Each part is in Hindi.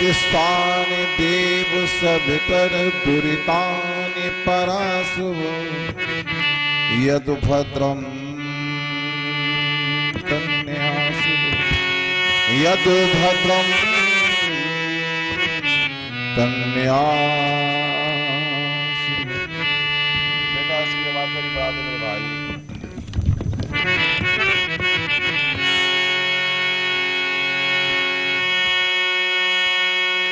तिस्तानि देव सभितर दुरितानि परासुव यद भद्रम तन्यासुव यद भद्रम तन्यासुव। बेटा इसकी आवाज थोड़ी बढ़ा दे मेरे भाई।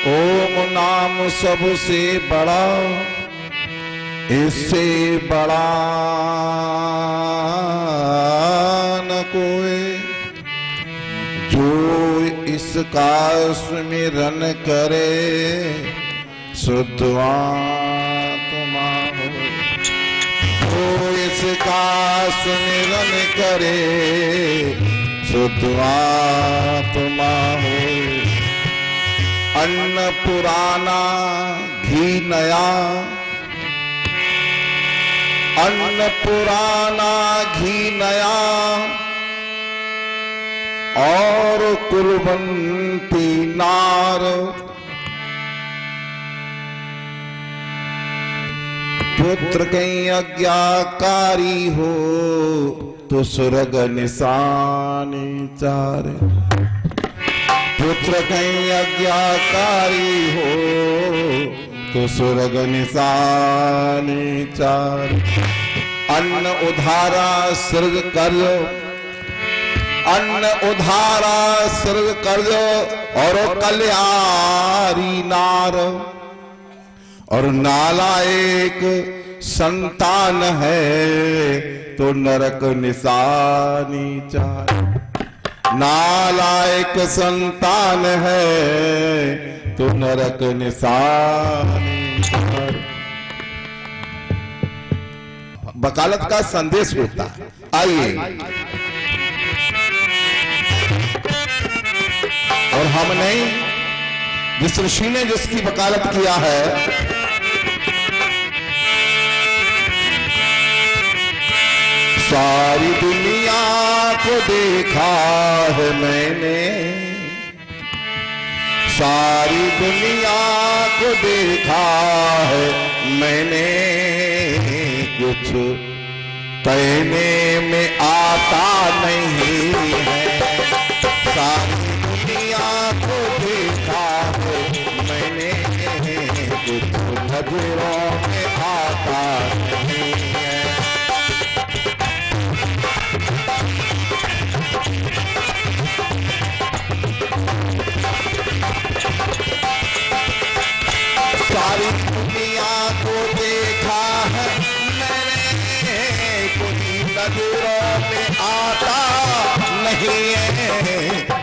ओम नाम सबसे बड़ा, इससे बड़ा न कोई, जो इसका सुमिरन करे शुद्ध आत्मा हो। जो इसका सुमिरन करे शुद्ध आत्मा हो। अन्न पुराना घी नया, अन्न पुराना घी नया, और कुलवंती नार। पुत्र कहीं आज्ञाकारी हो तो सुरग निशानी चारे। पुत्र कहीं आज्ञाकारी हो तो सुरग निशानी चार। अन्न उधारा सृग कर, अन्न उधारा सृग कर, और कल्याणी नार। और नालायक संतान है तो नरक निशानी चार। नालायक संतान है तो नरक निशानी। वकालत का संदेश होता है। आइए, और हम नहीं, जिस ऋषि ने जिसकी वकालत किया है, सारी दुनिया को देखा है मैंने, सारी दुनिया को देखा है मैंने। कुछ कहने में आता नहीं है। सारी दुनिया को देखा है मैंने, कुछ नजरों में आता नहीं है। सारी दुनिया को देखा है मैंने, कोई नजरों में आता नहीं है।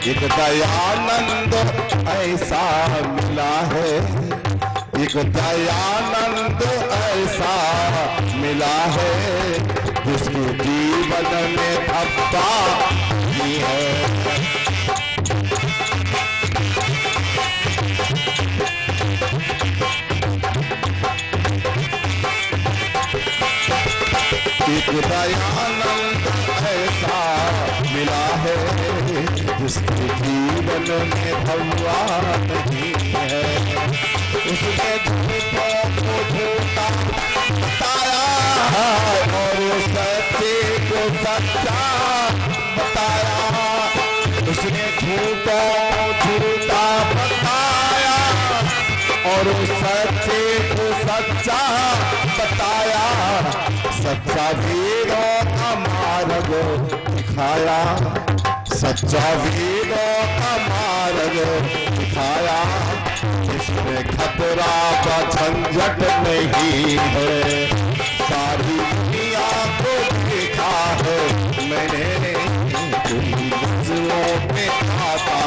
एक दयानंद ऐसा मिला है, एक दयानंद ऐसा मिला है, जिसके जीवन में भक्ता ही है। एक दयानंद ऐसा मिला है, जिसके जीवन में भगवा नहीं है। उसने झूठों को झूठा बताया और सच्चे को सच्चा बताया। उसने झूठों को झूठा बताया और सच्चे को सच्चा बताया। सच्चा वेदों का मार्ग दिखाया, सच्चा वेदों का मार्ग दिखाया। इसमें खतरा का झंझट नहीं है। सारी दुनिया को देखा है मैंने, कोई नजरों में आता।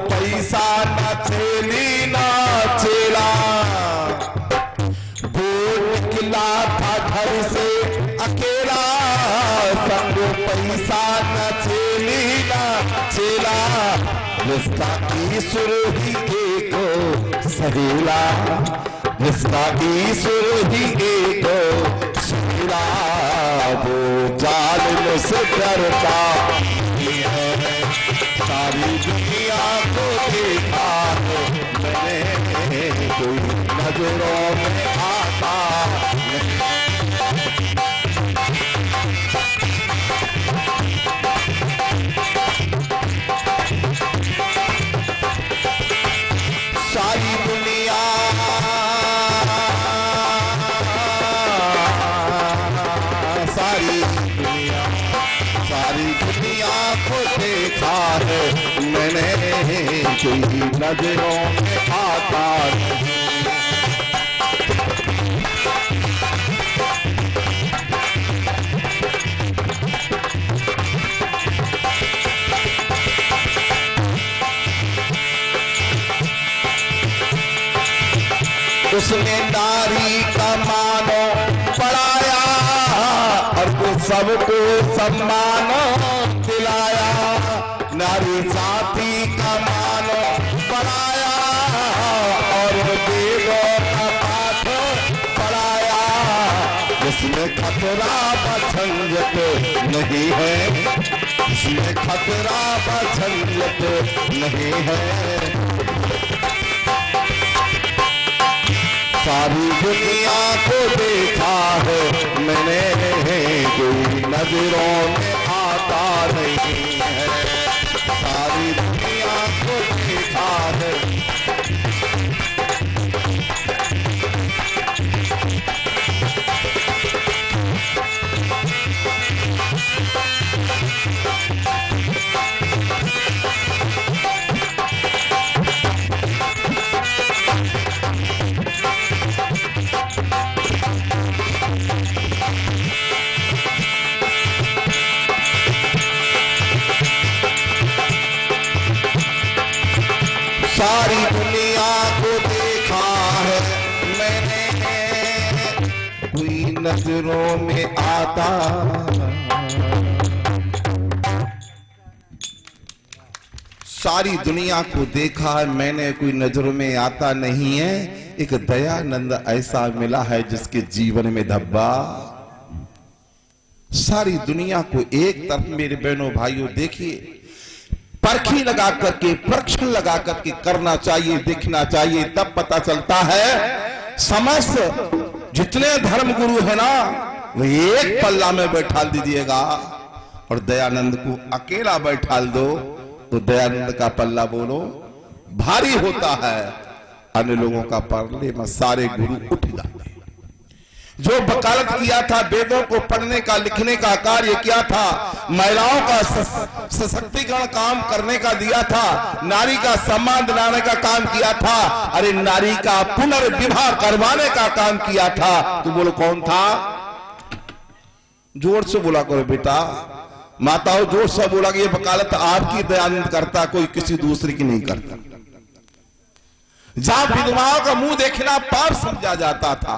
पैसा न चेली न चेला, बोल निकला था घर से अकेला। संग पैसा न चेली न चेला, जिसका ईश्वर ही एक सहेला, जिसका ईश्वर ही एक सहेला, वो जालिम से डरता है। सारी दुनिया को देखा मैंने, कोई नजरों में आता नहीं। सारी दुनिया को देखा है मैंने, कोई नजरों में आता नहीं। उसने नारी का मानो पढ़ाया और सबको सम्मान दिलाया। नारी जाति का मानो पढ़ाया और वेदों का पाठ पढ़ाया। जिसमें खतरा बझंझट नहीं है, जिसमें खतरा बझंझट नहीं है। सारी दुनिया को देखा है मैंने, कोई नजरों में आता नहीं है। सारी दुनिया को देखा है। सारी दुनिया को देखा है मैंने, कोई नजरों में आता। सारी दुनिया को देखा है मैंने, कोई नजरों में आता नहीं है। एक दयानंद ऐसा मिला है जिसके जीवन में धब्बा। सारी दुनिया को एक तरफ मेरे बहनों भाइयों देखिए, परखी लगा करके, परीक्षण लगा करके करना चाहिए, देखना चाहिए, तब पता चलता है। समस्त जितने धर्म गुरु है ना, वो एक पल्ला में बैठा दीजिएगा और दयानंद को अकेला बैठा दो तो दयानंद का पल्ला बोलो भारी होता है। अन्य लोगों का पल्ले में सारे गुरु उठ जाते हैं। जो वकालत किया था, वेदों को पढ़ने का लिखने का कार्य किया था, महिलाओं का सशक्तिकरण काम करने का दिया था, नारी का सम्मान दिलाने का काम किया था, अरे नारी का पुनर्विवाह करवाने का काम किया था, तो बोलो कौन था? जोर से बोला करो बेटा, माताओं जोर से बोला कि ये वकालत आपकी दयानंद करता, कोई किसी दूसरे की नहीं करता। जहां विधवाओं का मुंह देखना पाप समझा जाता था,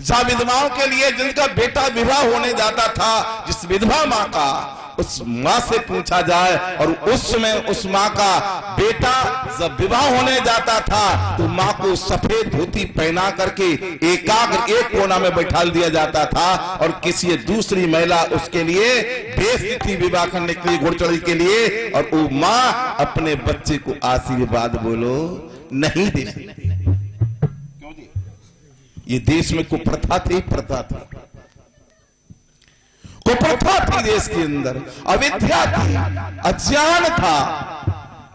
जहां विधवाओं के लिए जिनका बेटा विवाह होने जाता था, जिस विधवा मां का, उस मां से पूछा जाए और उस समय उस मां का बेटा जब विवाह होने जाता था तो मां को सफेद धोती पहना करके एकाग्र एक कोना में बैठा दिया जाता था और किसी दूसरी महिला उसके लिए भेजती थी विवाह करने के लिए, घोड़चढ़ी के लिए, और वो मां अपने बच्चे को आशीर्वाद बोलो नहीं दे सकती। ये देश में कुप्रथा थी, प्रथा थी, कुप्रथा थी देश के अंदर, अविद्या थी, अज्ञान था।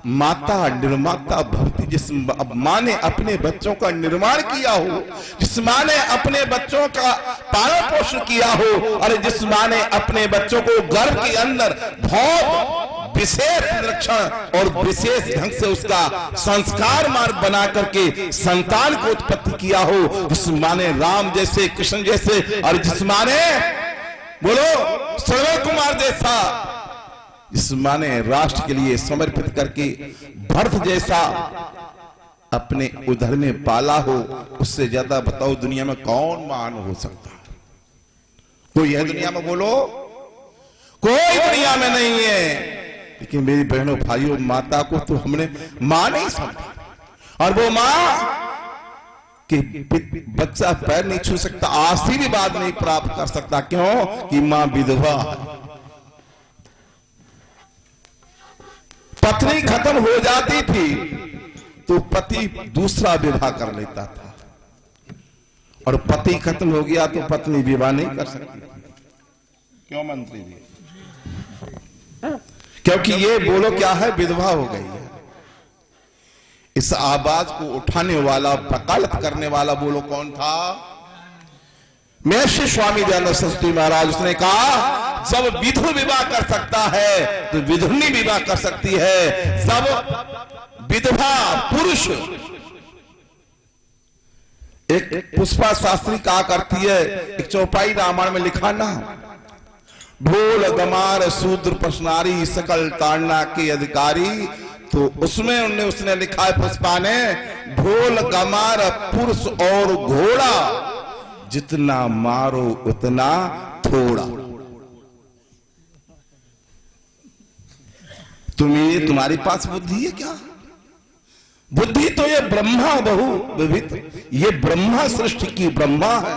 माता निर्माता भक्ति, जिस मां ने अपने बच्चों का निर्माण किया हो, जिस मां ने अपने बच्चों का पालन पोषण किया हो, और जिस मां ने अपने बच्चों को गर्भ के अंदर बहुत विशेष निरीक्षण और विशेष ढंग से उसका संस्कार मार्ग बना करके संतान को उत्पत्ति किया हो, जिस मां ने राम जैसे, कृष्ण जैसे, और जिस मां ने बोलो श्रवण कुमार जैसा, जिस मां ने राष्ट्र के लिए समर्पित करके भरत जैसा अपने उदर में पाला हो, उससे ज्यादा बताओ दुनिया में कौन महान हो सकता? कोई है दुनिया में? बोलो कोई दुनिया में नहीं है। लेकिन मेरी बहनों भाइयों, माता को तो हमने मां नहीं समझा। और वो मां कि बच्चा पैर नहीं छू सकता, आशीर्वाद नहीं प्राप्त कर सकता। क्यों? कि मां विधवा है। पत्नी खत्म हो जाती थी तो पति दूसरा विवाह कर लेता था, और पति खत्म हो गया तो पत्नी विवाह नहीं कर सकती। क्यों मंत्री जी? क्योंकि ये बोलो क्या है, विधवा हो गई है। इस आवाज को उठाने वाला, वकालत करने वाला बोलो कौन था? महर्षि स्वामी दयानंद सरस्वती महाराज। उसने कहा जब विधु विवाह कर सकता है तो विधुनी विवाह कर सकती है। जब विधवा पुरुष, एक पुष्पा शास्त्री कहा करती है, एक चौपाई रामायण में लिखा ना, ढोल गमार शूद्र प्रश्नारी सकल ताड़ना के अधिकारी। तो उसमें उसने लिखा है पुष्पा ने, ढोल गमार पुरुष और घोड़ा, जितना मारो उतना थोड़ा। तुम्हारे पास बुद्धि है क्या? बुद्धि तो ये ब्रह्मा बहु विविध, ये ब्रह्मा सृष्टि की ब्रह्मा है।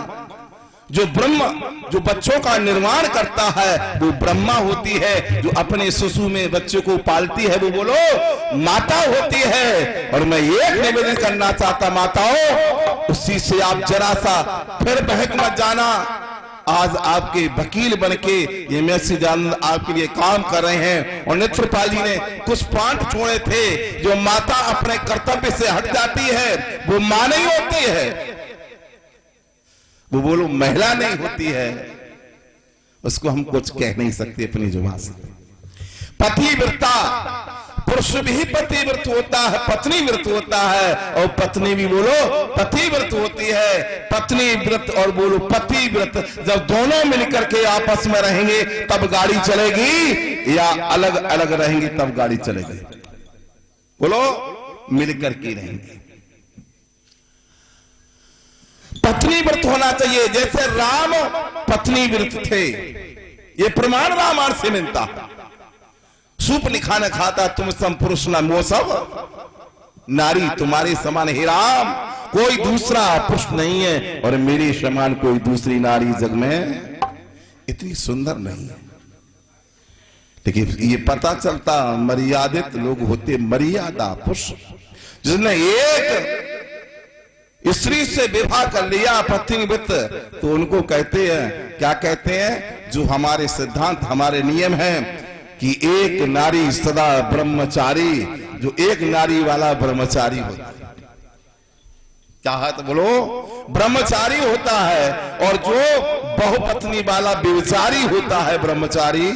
जो ब्रह्मा जो बच्चों का निर्माण करता है वो ब्रह्मा होती है। जो अपने शिशु में बच्चे को पालती है वो बोलो माता होती है। और मैं एक निवेदन करना चाहता माताओं, उसी से आप जरा सा फिर बहक मत जाना। आज आपके वकील बनके ये महर्षि दयानंद आपके लिए काम कर रहे हैं। और नेत्रपाल जी ने कुछ पॉइंट छोड़े थे। जो माता अपने कर्तव्य से हट जाती है वो मां नहीं होती है, वो बोलो महिला नहीं होती है। उसको हम कुछ कह नहीं सकते अपनी जुबान से। पतिव्रता, पुरुष भी पतिव्रत होता है, पत्नी व्रत होता है, और पत्नी भी बोलो पतिव्रत होती है। पत्नी व्रत और बोलो पतिव्रत, जब दोनों मिलकर के आपस में रहेंगे तब गाड़ी चलेगी, या अलग अलग रहेंगे तब गाड़ी चलेगी? बोलो मिलकर के रहेंगे। पत्नी व्रत होना चाहिए। जैसे राम पत्नी व्रत थे, ये प्रमाण रामायण से मिलता है। सूप निखाने खाता तुम सम पुरुष न मोह सब नारी, तुम्हारे समान ही राम कोई दूसरा पुरुष नहीं है, और मेरे समान कोई दूसरी नारी जग में इतनी सुंदर नहीं है। लेकिन ये पता चलता मर्यादित लोग होते, मर्यादा पुरुष, जिसने एक स्त्री से विवाह कर लिया पत्नी व्रत, तो उनको कहते हैं, क्या कहते हैं? जो हमारे सिद्धांत, हमारे नियम है कि एक नारी सदा ब्रह्मचारी, जो एक नारी वाला ब्रह्मचारी होता है। क्या है? तो बोलो ब्रह्मचारी होता है। और जो बहुपत्नी वाला व्यभिचारी होता है, ब्रह्मचारी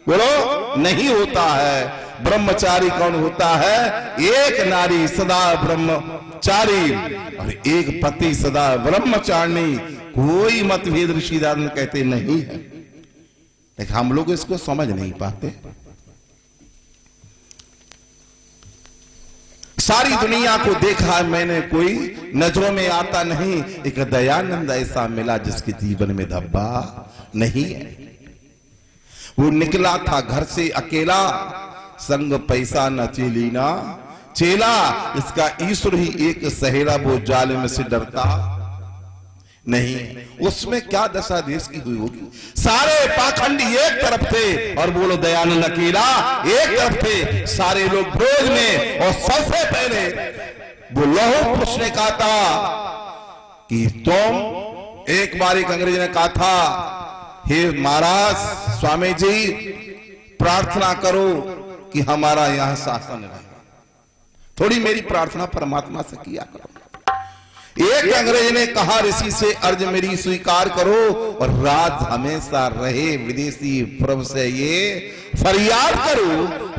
बोलो नहीं होता है। ब्रह्मचारी कौन होता है? एक नारी सदा ब्रह्मचारी और एक पति सदा ब्रह्मचारिणी। कोई मतभेद ऋषि दान कहते नहीं है, लेकिन हम लोग इसको समझ नहीं पाते। सारी दुनिया को देखा मैंने, कोई नजरों में आता नहीं। एक दयानंद ऐसा मिला जिसके जीवन में धब्बा नहीं है। वो निकला था घर से अकेला, संग पैसा न चेली ना चेला। इसका ईश्वर ही एक सहेरा, वो जालिम से डरता नहीं। उसमें क्या दशा देश की हुई होगी? सारे पाखंडी एक तरफ थे और बोलो दयानंद अकेला एक तरफ थे। सारे लोग विरोध में, और सबसे पहले वो लौह पुरुष ने कहा था कि तुम, एक बार एक अंग्रेज ने कहा था, हे महाराज स्वामी जी प्रार्थना करो कि हमारा यहां शासन रहे। थोड़ी मेरी प्रार्थना परमात्मा से किया करो। एक अंग्रेज ने कहा ऋषि से अर्ज मेरी स्वीकार करो, और राज हमेशा रहे विदेशी प्रभु से ये फरियाद करो।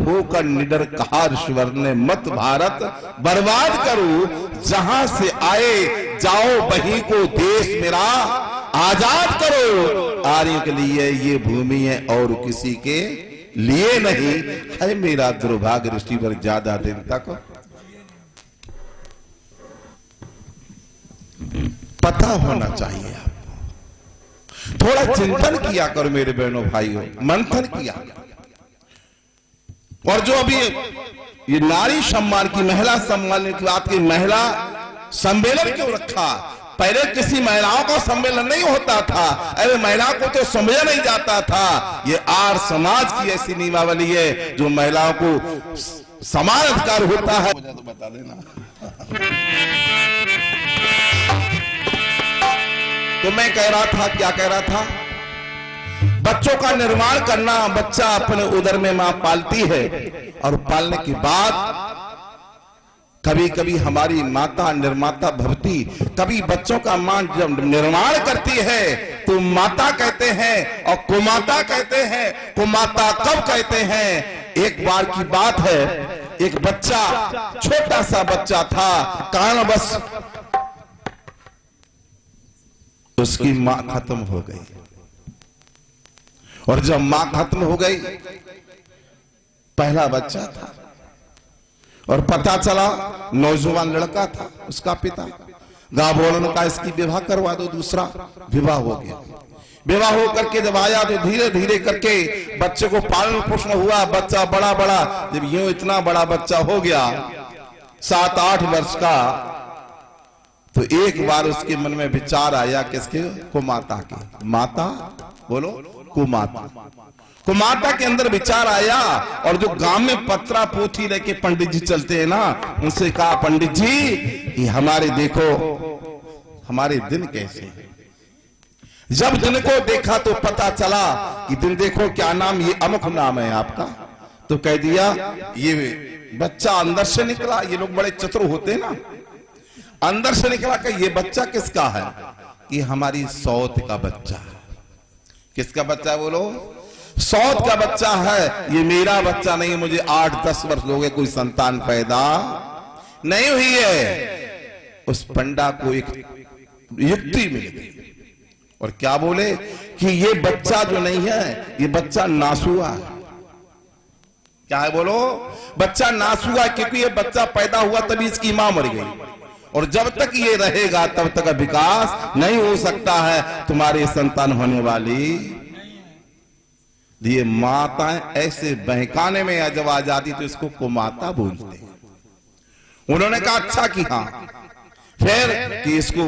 होकर निडर कहा ऋषिवर ने मत भारत बर्बाद करो। जहां से आए जाओ वहीं को देश मेरा आजाद करो। आर्यों के लिए ये भूमि है और किसी के लिए नहीं है। मेरा दुर्भाग्य ऋषिवर ज्यादा दिन तक पता होना चाहिए। आपको थोड़ा चिंतन किया करो मेरे बहनों भाइयों, मंथन किया। और जो अभी ये नारी सम्मान की, महिला सम्मान की बात की, महिला सम्मेलन क्यों रखा? पहले किसी महिलाओं का सम्मेलन नहीं होता था, अरे महिलाओं को तो समझा नहीं जाता था। ये आर्य समाज की ऐसी नियमावली है जो महिलाओं को समान अधिकार होता है। मुझे तो बता देना। तो मैं कह रहा था, क्या कह रहा था? बच्चों का निर्माण करना, बच्चा अपने उदर में मां पालती है और पालने के बाद कभी कभी हमारी माता निर्माता भवती, कभी बच्चों का मां जब निर्माण करती है तो माता कहते हैं और कुमाता कहते हैं। कुमाता कब कहते हैं? एक बार की बात है, एक बच्चा, छोटा सा बच्चा था, कारणवश उसकी मां खत्म हो गई। और जब मां खत्म हो गई, पहला बच्चा था और पता चला नौजवान लड़का था उसका पिता। गाँव का इसकी विवाह करवा दो, दूसरा विवाह हो गया। विवाह हो करके जब आया तो धीरे धीरे करके बच्चे को पालन पोषण हुआ। बच्चा बड़ा बड़ा, जब यूं इतना बड़ा बच्चा हो गया 7-8 वर्ष का, तो एक बार उसके मन में विचार आया, किसके? कुमाता के। माता बोलो, कुमाता। कुमाता के अंदर विचार आया और जो गांव में पत्रा पोथी लेके पंडित जी चलते हैं ना, उनसे कहा, पंडित जी ये हमारे देखो, हमारे दिन कैसे हैं। जब दिन को देखा तो पता चला कि दिन देखो, क्या नाम? ये अमुक नाम है आपका। तो कह दिया, ये बच्चा अंदर से निकला। ये लोग बड़े चतुर होते हैं ना, अंदर से निकला कि ये बच्चा किसका है? ये हमारी सौत का बच्चा है। किसका बच्चा है? बोलो, सौत का बच्चा है। ये मेरा बच्चा नहीं, मुझे 8-10 वर्ष हो गए, कोई संतान पैदा नहीं हुई है। उस पंडा को एक युक्ति मिल गई और क्या बोले कि ये बच्चा जो नहीं है, ये बच्चा नासुआ है। क्या है? बोलो, बच्चा नासुआ, क्योंकि ये बच्चा पैदा हुआ तभी इसकी मां मर गई और जब तक ये रहेगा तब तक विकास नहीं हो सकता है, तुम्हारी संतान होने वाली। ये माताएं ऐसे बहकाने में जब आ जाती तो इसको कुमाता बोलते हैं। उन्होंने कहा, अच्छा कि हाँ, फिर कि इसको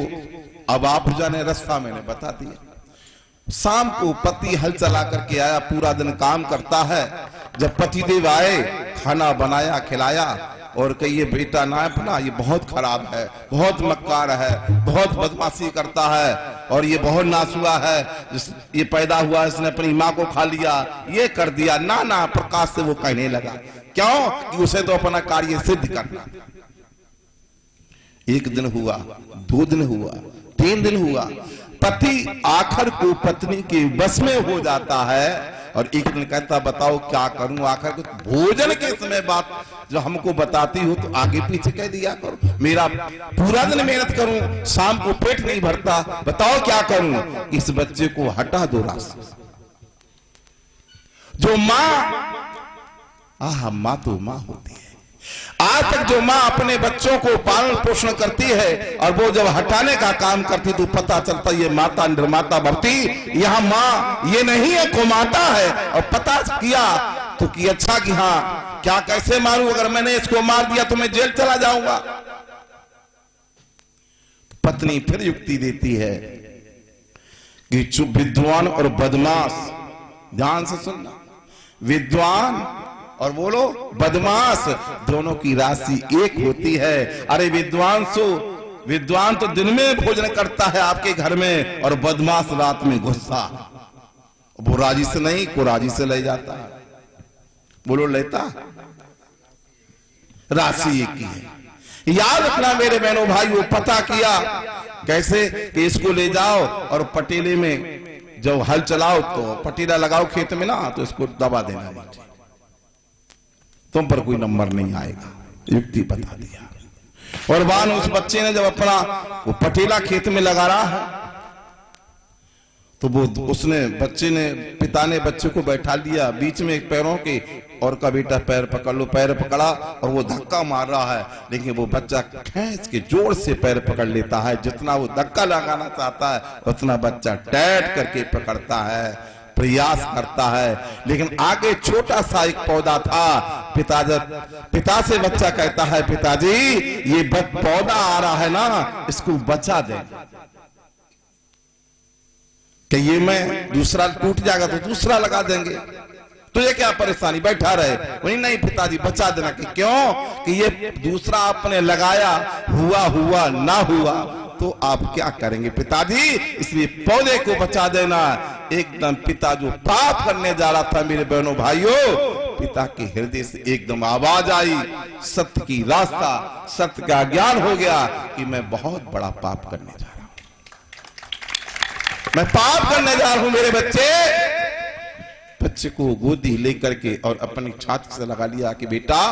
अब आप जाने रास्ता मैंने बता दिया। शाम को पति हल चला करके आया, पूरा दिन काम करता है। जब पतिदेव आए, खाना बनाया, खिलाया और कहिए, बेटा ना अपना, ये बहुत खराब है, बहुत मक्कार है, बहुत बदमाशी करता है और ये बहुत नासुआ है। ये पैदा हुआ, इसने अपनी माँ को खा लिया, ये कर दिया। ना प्रकाश से वो कहने लगा, क्यों? कि उसे तो अपना कार्य सिद्ध करना। 1 दिन हुआ, 2 दिन हुआ, 3 दिन हुआ, पति आखिर को पत्नी के बस में हो जाता है और एक दिन कहता, बताओ क्या करूं? आखिर को भोजन के समय बात जो हमको बताती हो तो आगे पीछे कह दिया करो। मेरा पूरा दिन मेहनत करूं, शाम को पेट नहीं भरता, बताओ क्या करूं? इस बच्चे को हटा दो रास्ते। जो मां तो मां होती है। आज तक जो मां अपने बच्चों को पालन पोषण करती है और वो जब हटाने का काम करती तो पता चलता ये माता निर्माता भवती, यहां मां ये नहीं है, कुमाता है। और पता किया तो कि अच्छा कि हाँ, क्या कैसे मारूं? अगर मैंने इसको मार दिया तो मैं जेल चला जाऊंगा। पत्नी फिर युक्ति देती है कि चुप, विद्वान और बदमाश, ध्यान से सुनना, विद्वान और बोलो बदमाश, दोनों की राशि एक होती है। अरे विद्वान तो दिन में भोजन करता है आपके घर में और बदमाश रात में गुस्सा। वो राजी से नहीं, को राजी से ले जाता है। बोलो, लेता? राशि एक ही है। याद रखना मेरे बहनों भाई, वो पता किया कैसे कि इसको ले जाओ और पटेले में जब हल चलाओ तो पटेला लगाओ खेत में ना, तो इसको दबा देना, तुम पर कोई नंबर नहीं आएगा। युक्ति बता दिया। और बान उस बच्चे ने जब अपना वो पटेला खेत में लगा रहा है तो वो पिता ने बच्चे को बैठा लिया बीच में एक पैरों के और का बेटा पैर पकड़ लो। पैर पकड़ा और वो धक्का मार रहा है, लेकिन वो बच्चा खींच के जोर से पैर पकड़ लेता है। जितना वो धक्का लगाना चाहता है उतना बच्चा टैट करके पकड़ता है। प्रयास करता है। लेकिन आगे छोटा सा एक पौधा था। पिता से बच्चा कहता है, पिताजी ये पौधा आ रहा है ना, इसको बचा दे, कि ये मैं दूसरा टूट जाएगा तो दूसरा लगा देंगे, तो ये क्या परेशानी, बैठा रहे। वही नहीं पिताजी बचा देना। कि क्यों? कि ये दूसरा आपने लगाया, हुआ ना हुआ तो आप क्या करेंगे पिताजी, इसलिए पौधे को बचा देना। एकदम पिता जो पाप करने जा रहा था मेरे बहनों भाइयों, पिता के हृदय से एकदम आवाज आई, सत्य की रास्ता, सत्य का ज्ञान हो गया कि मैं बहुत बड़ा पाप करने जा रहा हूं, मैं पाप करने जा रहा हूं। मेरे बच्चे को गोदी लेकर के और अपनी छाती से लगा लिया कि बेटा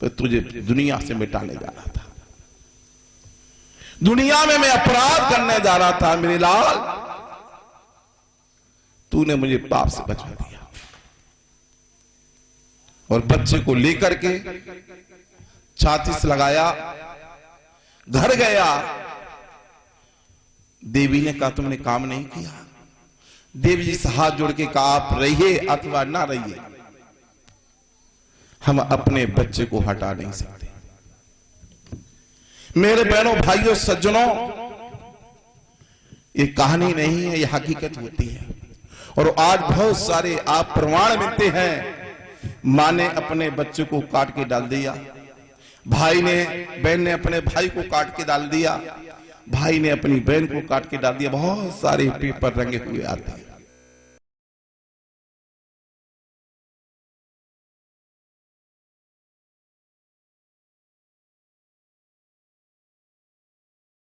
तो तुझे दुनिया से मिटाने जा रहा था, दुनिया में मैं अपराध करने जा रहा था मेरे लाल, तूने मुझे पाप से बचा दिया। और बच्चे को लेकर के छाती से लगाया, घर गया। देवी ने कहा तुमने काम नहीं किया। देवी जी से हाथ जोड़ के कहा आप रहिए अथवा ना रहिए, हम अपने बच्चे को हटा नहीं सकते। मेरे बहनों भाइयों सज्जनों, ये कहानी नहीं है, ये हकीकत होती है। और आज बहुत सारे आप प्रमाण मिलते हैं। मां ने अपने बच्चे को काट के डाल दिया, बहन ने अपने भाई को काट के डाल दिया, भाई ने अपनी बहन को काट के डाल दिया। बहुत सारे पेपर रंगे हुए आते हैं।